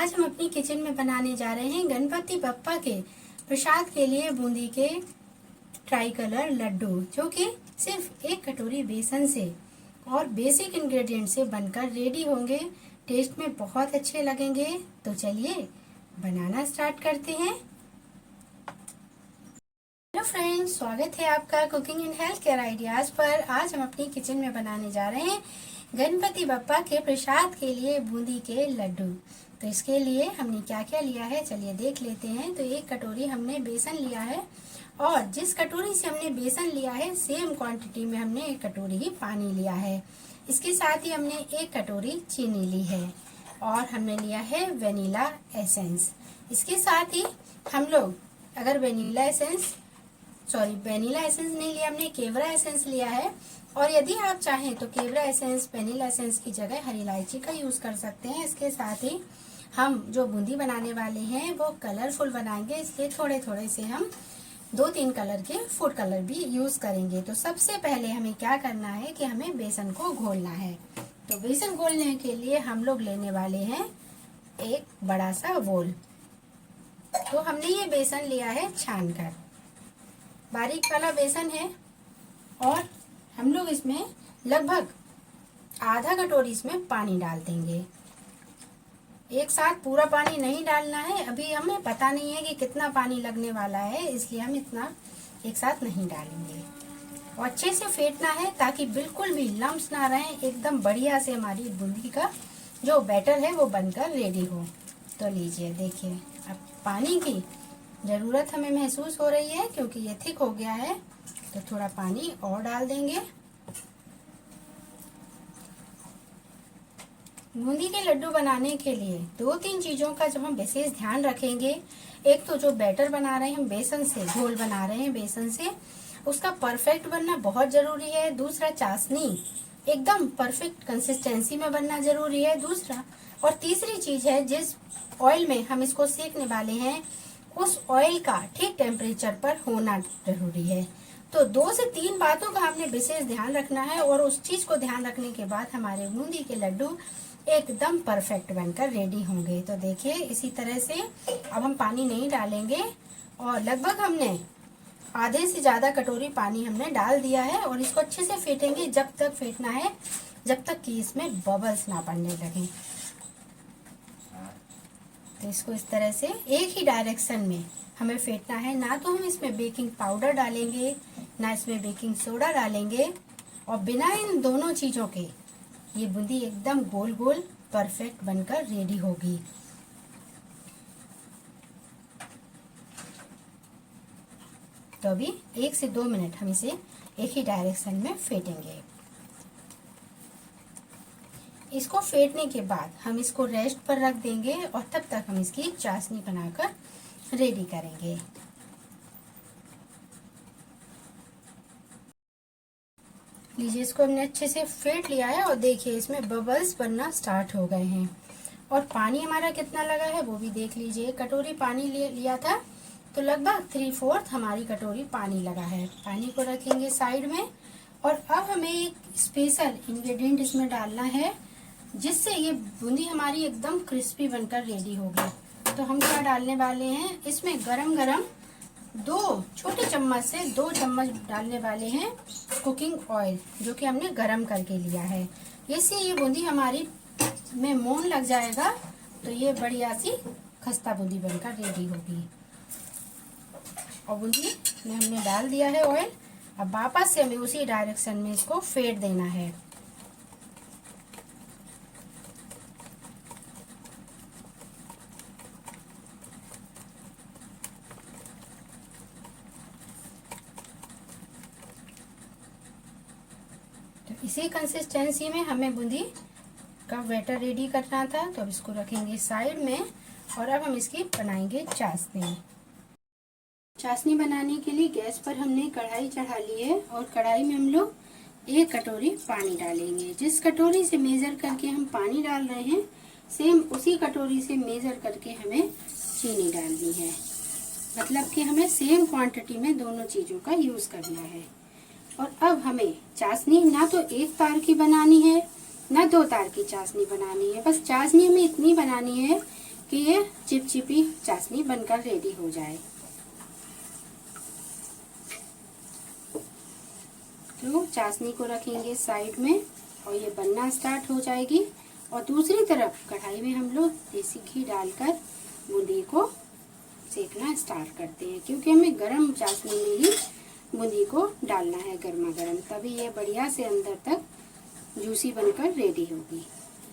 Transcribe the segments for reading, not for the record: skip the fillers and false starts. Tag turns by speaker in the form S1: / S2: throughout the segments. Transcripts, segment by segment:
S1: आज हम अपनी किचन में बनाने जा रहे हैं गणपति बप्पा के प्रसाद के लिए बूंदी के ट्राई कलर लड्डू, जो कि सिर्फ एक कटोरी बेसन से और बेसिक इंग्रेडिएंट से बनकर रेडी होंगे। टेस्ट में बहुत अच्छे लगेंगे। तो चलिए बनाना स्टार्ट करते हैं। हेलो फ्रेंड्स, स्वागत है आपका cooking and health care ideas पर। आज हम अपनी किचन में बनाने जा रहे हैं गणपति बप्पा के प्रसाद के लिए बूंदी के लड्डू। तो इसके लिए हमने क्या क्या लिया है चलिए देख लेते हैं। तो एक कटोरी हमने बेसन लिया है और जिस कटोरी से हमने बेसन लिया है सेम क्वांटिटी में हमने एक कटोरी ही पानी लिया है। इसके साथ ही हमने एक कटोरी चीनी ली है और हमने लिया है वेनिला एसेंस। इसके साथ ही हम लोग अगर वेनिला एसेंस नहीं लिया, हमने केवड़ा एसेंस लिया है। और यदि आप चाहें तो केवड़ा एसेंस वेनिला एसेंस की जगह हरी इलायची का यूज कर सकते हैं। इसके साथ ही हम जो बूंदी बनाने वाले हैं वो कलरफुल बनाएंगे, इसलिए थोड़े थोड़े से हम 2-3 कलर के फूड कलर भी यूज करेंगे। तो सबसे पहले हमें क्या करना है कि हमें बेसन को घोलना है। तो बेसन घोलने के लिए हम लोग लेने वाले हैं एक बड़ा सा बोल। तो हमने ये बेसन लिया है छानकर, बारीक वाला बेसन है और हम लोग इसमें लगभग आधा कटोरी इसमें पानी डाल देंगे। एक साथ पूरा पानी नहीं डालना है, अभी हमें पता नहीं है कि कितना पानी लगने वाला है, इसलिए हम इतना एक साथ नहीं डालेंगे। और अच्छे से फेंटना है ताकि बिल्कुल भी लम्स ना रहे, एकदम बढ़िया से हमारी बूंदी का जो बैटर है वो बनकर रेडी हो। तो लीजिए देखिए, अब पानी की जरूरत हमें महसूस हो रही है क्योंकि ये थिक हो गया है। तो थोड़ा पानी और डाल देंगे। बूंदी के लड्डू बनाने के लिए 2-3 चीजों का जब हम विशेष ध्यान रखेंगे, एक तो जो बैटर बना रहे हैं हम बेसन से, घोल बना रहे हैं बेसन से, उसका परफेक्ट बनना बहुत जरूरी है। दूसरा, चाशनी एकदम परफेक्ट कंसिस्टेंसी में बनना जरूरी है दूसरा। और तीसरी चीज है, जिस ऑयल में हम इसको सेकने वाले हैं उस ऑयल का ठीक टेम्परेचर पर होना जरूरी है। तो 2 से 3 बातों का हमने विशेष ध्यान रखना है और उस चीज को ध्यान रखने के बाद हमारे बूंदी के लड्डू एकदम परफेक्ट बनकर रेडी होंगे। तो देखिए इसी तरह से अब हम पानी नहीं डालेंगे और लगभग हमने आधे से ज्यादा कटोरी पानी हमने डाल दिया है और इसको अच्छे से फेंटेंगे। जब तक फेंटना है जब तक कि इसमें बबल्स ना बनने लगे। तो इसको इस तरह से एक ही डायरेक्शन में हमें फेंटना है। ना तो हम इसमें बेकिंग पाउडर डालेंगे ना इसमें बेकिंग सोडा डालेंगे, और बिना इन दोनों चीजों के ये बूंदी एकदम गोल गोल परफेक्ट बनकर रेडी होगी। तो अभी 1 से 2 मिनट हम इसे एक ही डायरेक्शन में फेंटेंगे। इसको फेंटने के बाद हम इसको रेस्ट पर रख देंगे और तब तक हम इसकी चाशनी बनाकर रेडी करेंगे। लीजिए, इसको हमने अच्छे से फेंट लिया है और देखिए इसमें बबल्स बनना स्टार्ट हो गए हैं। और पानी हमारा कितना लगा है वो भी देख लीजिए। कटोरी पानी लिया था तो लगभग 3/4 हमारी कटोरी पानी लगा है। पानी को रखेंगे साइड में और अब हमें एक स्पेशल इंग्रेडिएंट इसमें डालना है जिससे ये बूंदी हमारी एकदम क्रिस्पी बनकर रेडी होगी। तो हम क्या डालने वाले हैं, इसमें गरम गरम 2 छोटे चम्मच से 2 चम्मच डालने वाले हैं कुकिंग ऑयल, जो कि हमने गरम करके लिया है। इससे ये बूंदी हमारी में मोन लग जाएगा तो ये बढ़िया सी खस्ता बूंदी बनकर रेडी होगी। और बूंदी में हमने डाल दिया है ऑयल। अब वापस से हमें उसी डायरेक्शन में इसको फेंट देना है। तो इसी कंसिस्टेंसी में हमें बूंदी का बैटर रेडी करना था। तो अब इसको रखेंगे साइड में और अब हम इसकी बनाएंगे चाशनी। चाशनी बनाने के लिए गैस पर हमने कढ़ाई चढ़ा ली है और कढ़ाई में हम लोग 1 कटोरी पानी डालेंगे। जिस कटोरी से मेजर करके हम पानी डाल रहे हैं सेम उसी कटोरी से मेजर करके हमें चीनी डालनी है। मतलब कि हमें सेम क्वांटिटी में दोनों चीजों का यूज करना है। और अब हमें चाशनी ना तो 1 तार की बनानी है ना 2 तार की चाशनी बनानी है। बस चाशनी हमें इतनी बनानी है कि ये चिपचिपी चाशनी बनकर रेडी हो जाए। तो चाशनी को रखेंगे साइड में और ये बनना स्टार्ट हो जाएगी। और दूसरी तरफ कढ़ाई में हम लोग देसी घी डालकर बूंदी को सेकना स्टार्ट करते हैं, क्योंकि हमें गरम चाशनी में ही बूंदी को डालना है गर्मा गर्म, तभी ये बढ़िया से अंदर तक जूसी बनकर रेडी होगी।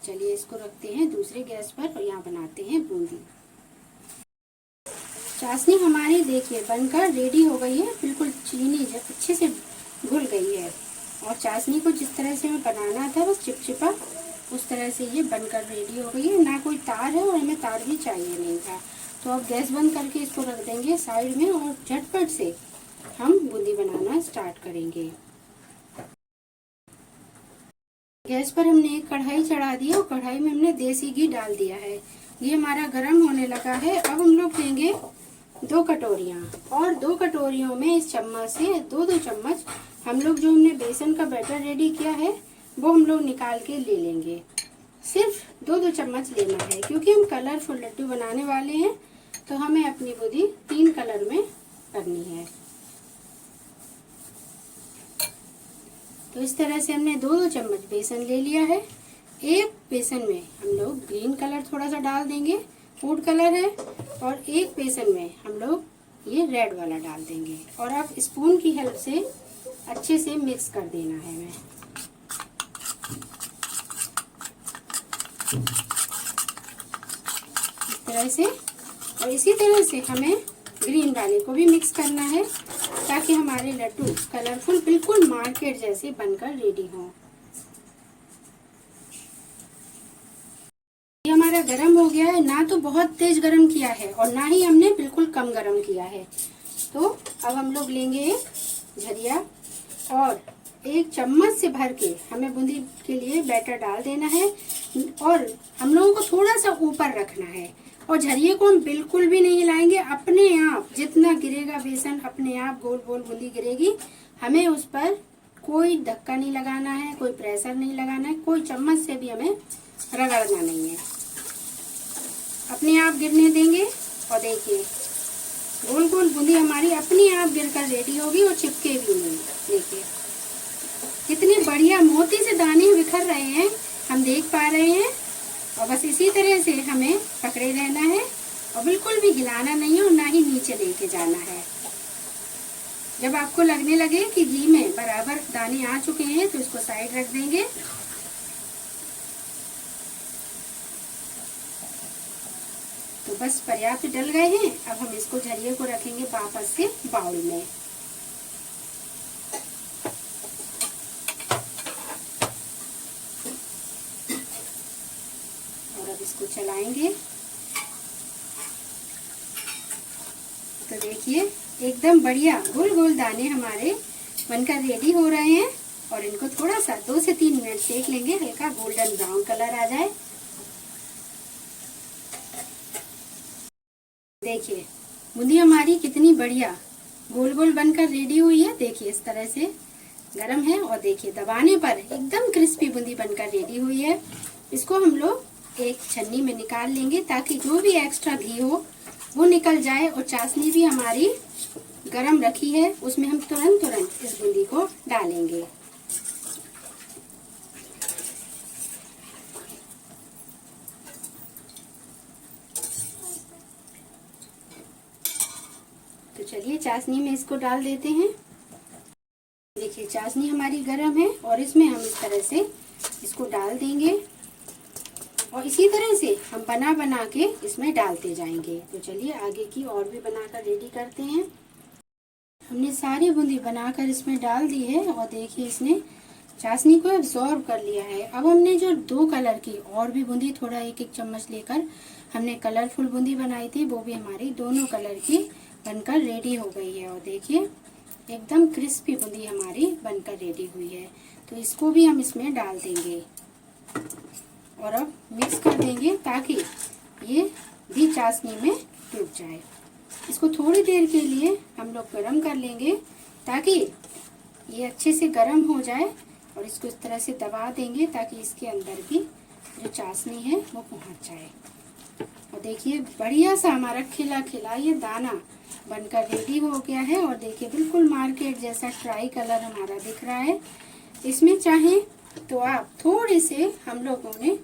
S1: चलिए इसको रखते हैं दूसरे गैस पर और यहाँ बनाते हैं बूंदी। चाशनी हमारी देखिए बनकर रेडी हो गई है, बिल्कुल चीनी अच्छे से घुल गई है। और चाशनी को जिस तरह से हमें बनाना था बस चिपचिपा, उस तरह से ये बनकर रेडी हो गई है। ना कोई तार है और हमें तार भी चाहिए नहीं था। तो अब गैस बंद करके इसको रख देंगे साइड में और झटपट से हम बूंदी बनाना स्टार्ट करेंगे। गैस पर हमने एक कढ़ाई चढ़ा दी और कढ़ाई में हमने देसी घी डाल दिया है। ये हमारा गर्म होने लगा है। अब हम लोग लेंगे 2 कटोरियाँ और 2 कटोरियों में इस चम्मच से 2-2 चम्मच हम लोग जो हमने बेसन का बैटर रेडी किया है वो हम लोग निकाल के ले लेंगे। सिर्फ 2-2 चम्मच लेना है, क्योंकि हम कलरफुल लड्डू बनाने वाले हैं तो हमें अपनी बूंदी 3 कलर में करनी है। तो इस तरह से हमने 2-2 चम्मच बेसन ले लिया है। एक बेसन में हम लोग ग्रीन कलर थोड़ा सा डाल देंगे, फूड कलर है, और एक बेसन में हम लोग ये रेड वाला डाल देंगे। और अब स्पून की हेल्प से अच्छे से मिक्स कर देना है हमें। इस तरह से, और इसी तरह से हमें ग्रीन वाले को भी मिक्स करना है ताकि हमारे लड्डू कलरफुल बिल्कुल मार्केट जैसे बनकर रेडी हों। ये हमारा गरम हो गया है, ना तो बहुत तेज गरम किया है और ना ही हमने बिल्कुल कम गरम किया है। तो अब हम लोग लेंगे एक झरिया और एक चम्मच से भर के हमें बूंदी के लिए बैटर डाल देना है और हम लोगों को थोड़ा सा ऊपर रखना है। और झरिये को हम बिल्कुल भी नहीं हिलाएंगे, अपने आप जितना गिरेगा बेसन अपने आप गोल गोल बूंदी गिरेगी। हमें उस पर कोई धक्का नहीं लगाना है, कोई प्रेशर नहीं लगाना है, कोई चम्मच से भी हमें रगड़ना नहीं है, अपने आप गिरने देंगे। और देखिए गोल गोल बूंदी हमारी अपने आप गिरकर रेडी होगी और चिपके भी नहीं। देखिए कितने बढ़िया मोती से दाने बिखर रहे हैं, हम देख पा रहे हैं। और बस इसी तरह से हमें पकड़े रहना है और बिल्कुल भी हिलाना नहीं है और ना ही नीचे लेके जाना है। जब आपको लगने लगे कि घी में बराबर दाने आ चुके हैं तो इसको साइड रख देंगे। तो बस पर्याप्त डल गए हैं। अब हम इसको झरिये को रखेंगे वापस से बाउल में। और अब इसको चलाएंगे तो देखिए एकदम बढ़िया गोल गोल दाने हमारे बनकर रेडी हो रहे हैं। और इनको थोड़ा सा 2 से 3 मिनट सेक लेंगे, हल्का गोल्डन ब्राउन कलर आ जाए। देखिए बूंदी हमारी कितनी बढ़िया गोल गोल बनकर रेडी हुई है। देखिए इस तरह से गरम है और देखिए दबाने पर एकदम क्रिस्पी बूंदी बनकर रेडी हुई है। इसको हम लोग एक छन्नी में निकाल लेंगे ताकि जो भी एक्स्ट्रा घी हो वो निकल जाए। और चाशनी भी हमारी गरम रखी है, उसमें हम तुरंत इस बूंदी को डालेंगे। तो चलिए चाशनी में इसको डाल देते हैं। देखिए चाशनी हमारी गरम है और इसमें हम इस तरह से इसको डाल देंगे और इसी तरह से हम बना बना के इसमें डालते जाएंगे। तो चलिए आगे की और भी बनाकर रेडी करते हैं। हमने सारी बूंदी बनाकर इसमें डाल दी है और देखिए इसने चाशनी को एब्जॉर्ब कर लिया है। अब हमने जो 2 कलर की और भी बूंदी थोड़ा 1-1 चम्मच लेकर हमने कलरफुल बूंदी बनाई थी, वो भी हमारी दोनों कलर की बनकर रेडी हो गई है। और देखिए एकदम क्रिस्पी बूंदी हमारी बनकर रेडी हुई है। तो इसको भी हम इसमें डाल देंगे और अब मिक्स कर देंगे ताकि ये भी चाशनी में डूब जाए। इसको थोड़ी देर के लिए हम लोग गरम कर लेंगे ताकि ये अच्छे से गरम हो जाए। और इसको इस तरह से दबा देंगे ताकि इसके अंदर भी जो चाशनी है वो पहुंच जाए। और देखिए बढ़िया सा हमारा खिला खिला ये दाना बनकर रेडी हो गया है। और देखिए बिल्कुल मार्केट जैसा ट्राई कलर हमारा दिख रहा है। इसमें चाहें तो आप थोड़े से, हम लोगों ने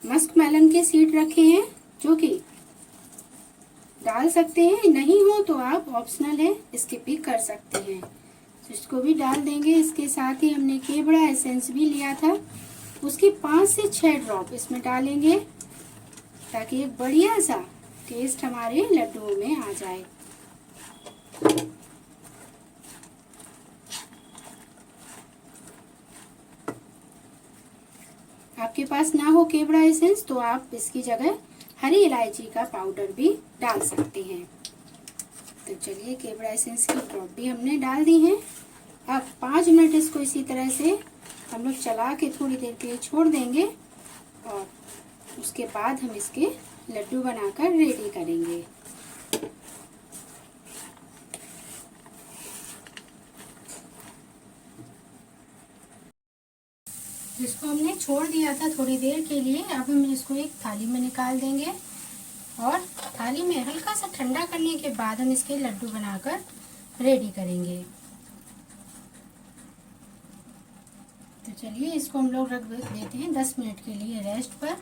S1: मस्क मेलन के सीड रखे हैं जो कि डाल सकते हैं, नहीं हो तो आप ऑप्शनल है, स्किप भी कर सकते हैं। तो इसको भी डाल देंगे। इसके साथ ही हमने केवड़ा एसेंस भी लिया था, उसके 5 से 6 ड्रॉप इसमें डालेंगे ताकि एक बढ़िया सा टेस्ट हमारे लड्डुओं में आ जाए। आपके पास ना हो केवड़ा एसेंस तो आप इसकी जगह हरी इलायची का पाउडर भी डाल सकते हैं। तो चलिए केवड़ा एसेंस की ड्रॉप भी हमने डाल दी है। अब 5 मिनट इसको इसी तरह से हम लोग चला के थोड़ी देर के लिए छोड़ देंगे और उसके बाद हम इसके लड्डू बनाकर रेडी करेंगे। इसको हमने छोड़ दिया था थोड़ी देर के लिए। अब हम इसको एक थाली में निकाल देंगे और थाली में हल्का सा ठंडा करने के बाद हम इसके लड्डू बनाकर रेडी करेंगे। तो चलिए इसको हम लोग रख देते हैं 10 मिनट के लिए रेस्ट पर।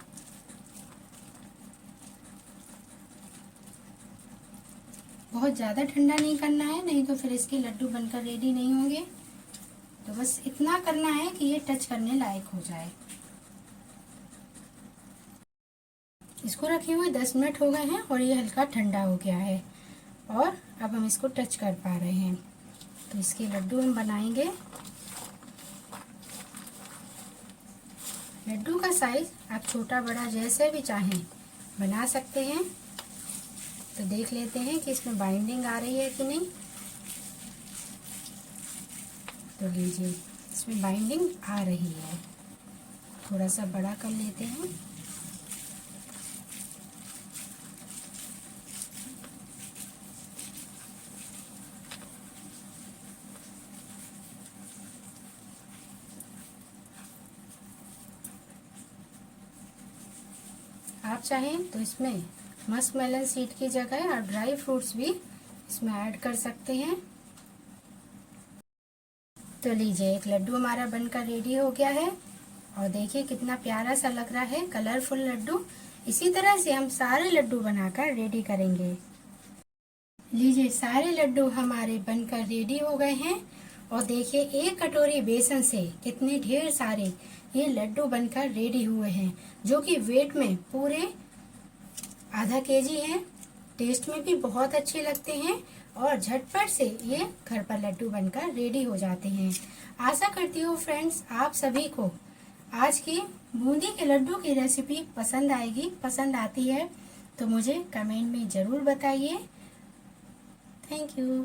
S1: बहुत ज़्यादा ठंडा नहीं करना है, नहीं तो फिर इसके लड्डू बनकर रेडी नहीं होंगे। तो बस इतना करना है कि ये टच करने लायक हो जाए। इसको रखे हुए 10 मिनट हो गए हैं और ये हल्का ठंडा हो गया है और अब हम इसको टच कर पा रहे हैं। तो इसके लड्डू हम बनाएंगे। लड्डू का साइज आप छोटा बड़ा जैसे भी चाहें बना सकते हैं। तो देख लेते हैं कि इसमें बाइंडिंग आ रही है कि नहीं। तो लीजिए इसमें बाइंडिंग आ रही है। थोड़ा सा बड़ा कर लेते हैं। आप चाहें तो इसमें मस्क मेलन सीड की जगह और ड्राई फ्रूट्स भी इसमें ऐड कर सकते हैं। तो लीजिए एक लड्डू हमारा बनकर रेडी हो गया है और देखिए कितना प्यारा सा लग रहा है, कलरफुल लड्डू। इसी तरह से हम सारे लड्डू बनाकर रेडी करेंगे। लीजिए सारे लड्डू हमारे बनकर रेडी हो गए हैं और देखिए एक कटोरी बेसन से कितने ढेर सारे ये लड्डू बनकर रेडी हुए हैं, जो कि वेट में पूरे आधा केजी है। टेस्ट में भी बहुत अच्छे लगते हैं और झटपट से ये घर पर लड्डू बनकर रेडी हो जाते हैं। आशा करती हूँ फ्रेंड्स आप सभी को आज की बूंदी के लड्डू की रेसिपी पसंद आएगी। पसंद आती है तो मुझे कमेंट में ज़रूर बताइए। Thank you.